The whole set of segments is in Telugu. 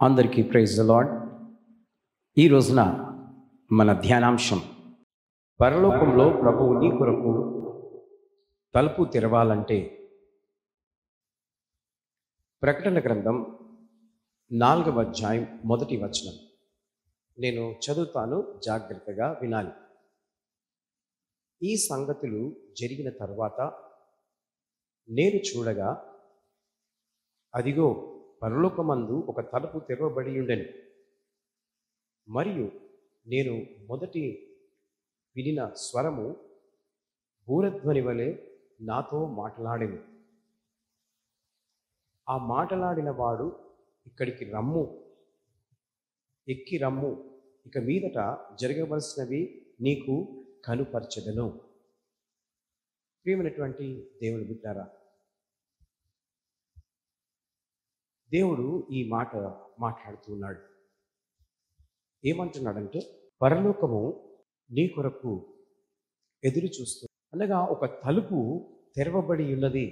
అందరికీ ప్రైజ్ ద లార్డ్. ఈ రోజున మన ధ్యానాంశం పరలోకంలో ప్రభువు నీ కొరకు తలుపు తెరవాలంటే. ప్రకటన గ్రంథం 4వ అధ్యాయం 1వ వచనం నేను చదువుతాను, జాగ్రత్తగా వినాలి. ఈ సంగతులు జరిగిన తరువాత నేను చూడగా, అదిగో పరలోకమందు ఒక తలుపు తెరవబడి ఉండెను. మరియు నేను మొదటి వినిన స్వరము బూరధ్వని వలె నాతో మాట్లాడెను. ఆ మాట్లాడిన వాడు, ఇక్కడికి రమ్ము, ఎక్కి రమ్ము, ఇక మీదట జరగవలసినవి నీకు కనుపరచెదను. ప్రియమైనటువంటి దేవుని బిడ్డారా, దేవుడు ఈ మాట మాట్లాడుతున్నాడు. ఏమంటున్నాడంటే, పరలోకము నీ కొరకు ఎదురు చూస్తూ అనగా ఒక తలుపు తెరవబడి ఉన్నది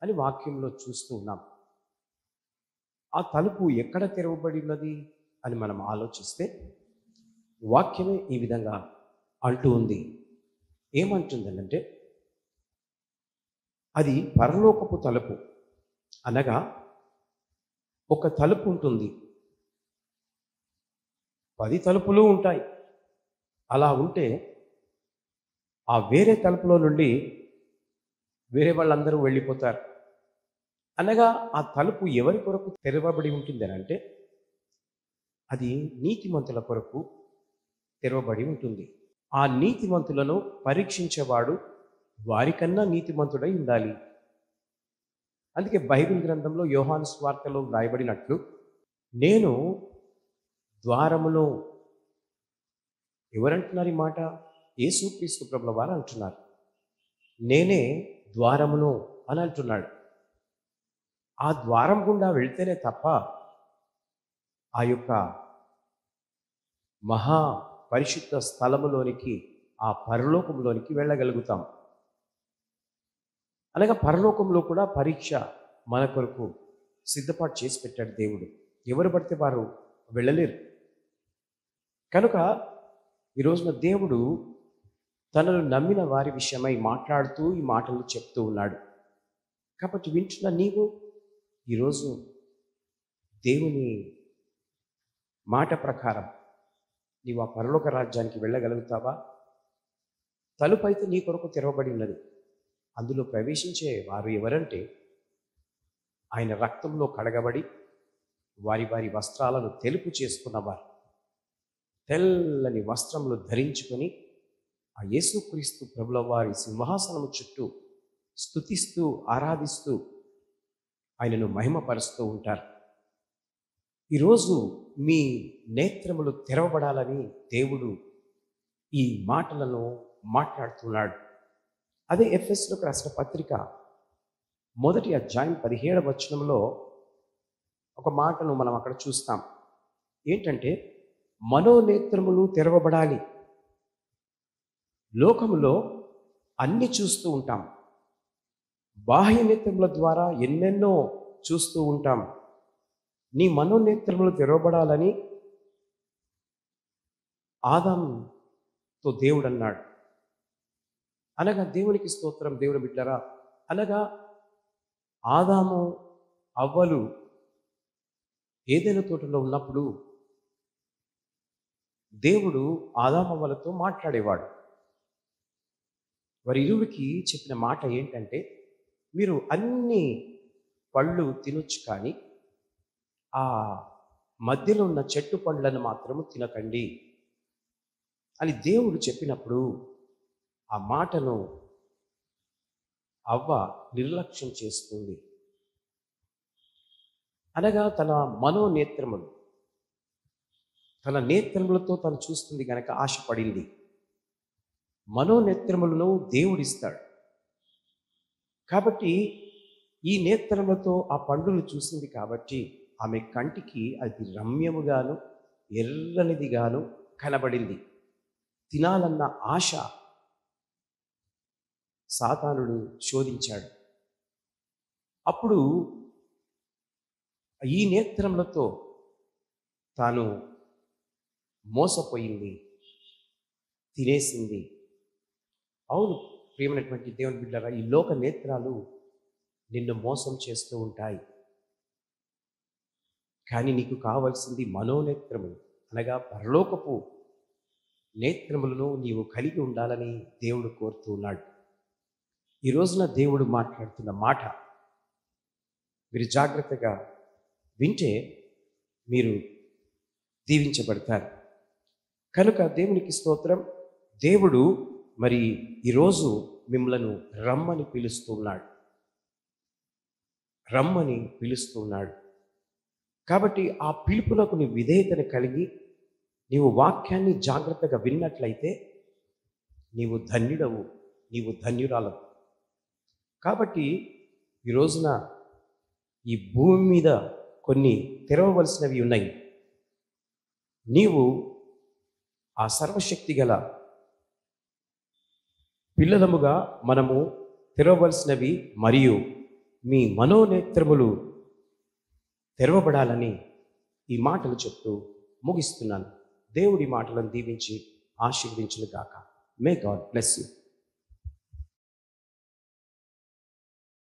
అని వాక్యంలో చూస్తూ ఉన్నాం. ఆ తలుపు ఎక్కడ తెరవబడి ఉన్నది అని మనం ఆలోచిస్తే, వాక్యమే ఈ విధంగా అంటూ ఉంది. ఏమంటుందంటే, అది పరలోకపు తలుపు. అనగా ఒక తలుపు ఉంటుంది, 10 తలుపులు ఉంటాయి. అలా ఉంటే ఆ వేరే తలుపులో నుండి వేరే వాళ్ళందరూ వెళ్ళిపోతారు. అనగా ఆ తలుపు ఎవరి కొరకు తెరవబడి ఉంటుంది అని అంటే, అది నీతిమంతుల కొరకు తెరవబడి ఉంటుంది. ఆ నీతిమంతులను పరీక్షించేవాడు వారికన్నా నీతిమంతుడై ఉండాలి. అందుకే బైబిల్ గ్రంథంలో యోహాను సువార్తలో వ్రాయబడినట్లు, నేను ద్వారమును. ఎవరంటున్నారు ఈ మాట? యేసుక్రీస్తు ప్రభుల వారు అంటున్నారు. నేనే ద్వారమును అని అంటున్నాడు. ఆ ద్వారం గుండా వెళ్తేనే తప్ప ఆ యొక్క మహా పరిశుద్ధ స్థలములోనికి, ఆ పరలోకంలోనికి వెళ్ళగలుగుతాం. అనగా పరలోకంలో కూడా పరీక్ష మన కొరకు సిద్ధపాటు చేసి పెట్టాడు దేవుడు. ఎవరు పడితే వారు వెళ్ళలేరు. కనుక ఈ రోజున దేవుడు తనను నమ్మిన వారి విషయమై మాట్లాడుతూ ఈ మాటలు చెప్తూ ఉన్నాడు. కాబట్టి వింటున్న నీవు ఈరోజు దేవుని మాట ప్రకారం నీవు ఆ పరలోక రాజ్యానికి వెళ్ళగలుగుతావా? తలుపు అయితే నీ కొరకు తెరవబడి ఉన్నది. అందులో ప్రవేశించే వారు ఎవరంటే, ఆయన రక్తంలో కడగబడి వారి వారి వస్త్రాలను తెలుపు చేసుకున్నవారు, తెల్లని వస్త్రములు ధరించుకొని ఆ యేసుక్రీస్తు ప్రభుల వారి సింహాసనము చుట్టూ స్తుతిస్తూ ఆరాధిస్తూ ఆయనను మహిమపరుస్తూ ఉంటారు. ఈరోజు మీ నేత్రములు తెరవబడాలని దేవుడు ఈ మాటలను మాట్లాడుతున్నాడు. అదే ఎఫెసీయులకు రాసిన పత్రిక 1వ అధ్యాయం 17వ వచనంలో ఒక మాటను మనం అక్కడ చూస్తాం. ఏంటంటే, మనోనేత్రములు తెరవబడాలి. లోకములో అన్ని చూస్తూ ఉంటాం, బాహ్య నేత్రముల ద్వారా ఎన్నెన్నో చూస్తూ ఉంటాం. నీ మనోనేత్రములు తెరవబడాలని ఆదాముతో దేవుడు అన్నాడు. అనగా దేవునికి స్తోత్రం, దేవుని బిడ్డరా. అనగా ఆదాము అవ్వలు ఏదైనా తోటలో ఉన్నప్పుడు దేవుడు ఆదామవ్వలతో మాట్లాడేవాడు. వారి ఇరువురికి చెప్పిన మాట ఏంటంటే, మీరు అన్ని పళ్ళు తినొచ్చు, కానీ ఆ మధ్యలో ఉన్న చెట్టు పండ్లను మాత్రము తినకండి అని దేవుడు చెప్పినప్పుడు ఆ మాటను అవ్వ నిర్లక్ష్యం చేస్తుంది. అనగా తన మనోనేత్రములు, తన నేత్రములతో తను చూస్తుంది గనక ఆశపడింది. మనోనేత్రములను దేవుడిస్తాడు. కాబట్టి ఈ నేత్రములతో ఆ పండును చూసింది కాబట్టి ఆమె కంటికి అది రమ్యముగాను ఎర్రనిదిగాను కనబడింది. తినాలన్న ఆశ సాతానుడు శోధించాడు. అప్పుడు ఈ నేత్రములతో తాను మోసపోయింది, తినేసింది. అవును ప్రియమైనటువంటి దేవుని బిడ్డలారా, ఈ లోక నేత్రాలు నిన్ను మోసం చేస్తూ ఉంటాయి. కానీ నీకు కావలసింది మనోనేత్రములు, అనగా పరలోకపు నేత్రములను నీవు కలిగి ఉండాలని దేవుడు కోరుతూ ఉన్నాడు. ఈ రోజున దేవుడు మాట్లాడుతున్న మాట మీరు జాగ్రత్తగా వింటే మీరు దీవించబడతారు. కనుక దేవునికి స్తోత్రం. దేవుడు మరి ఈరోజు మిమ్మలను రమ్మని పిలుస్తున్నాడు, రమ్మని పిలుస్తున్నాడు. కాబట్టి ఆ పిలుపులకు నీ విధేయతను కలిగి నీవు వాక్యాన్ని జాగ్రత్తగా విన్నట్లయితే నీవు ధన్యుడవు, నీవు ధన్యురాలవు. కాబట్టి ఈ రోజున ఈ భూమి మీద కొన్ని తెరవవలసినవి ఉన్నాయి. నీవు ఆ సర్వశక్తి గల పిల్లలముగా మనము తెరవవలసినవి మరియు మీ మనోనేత్రములు తెరవబడాలని ఈ మాటలు చెప్తూ ముగిస్తున్నాను. దేవుడి మాటలను దీవించి ఆశీర్వదించును గాక. May God bless you.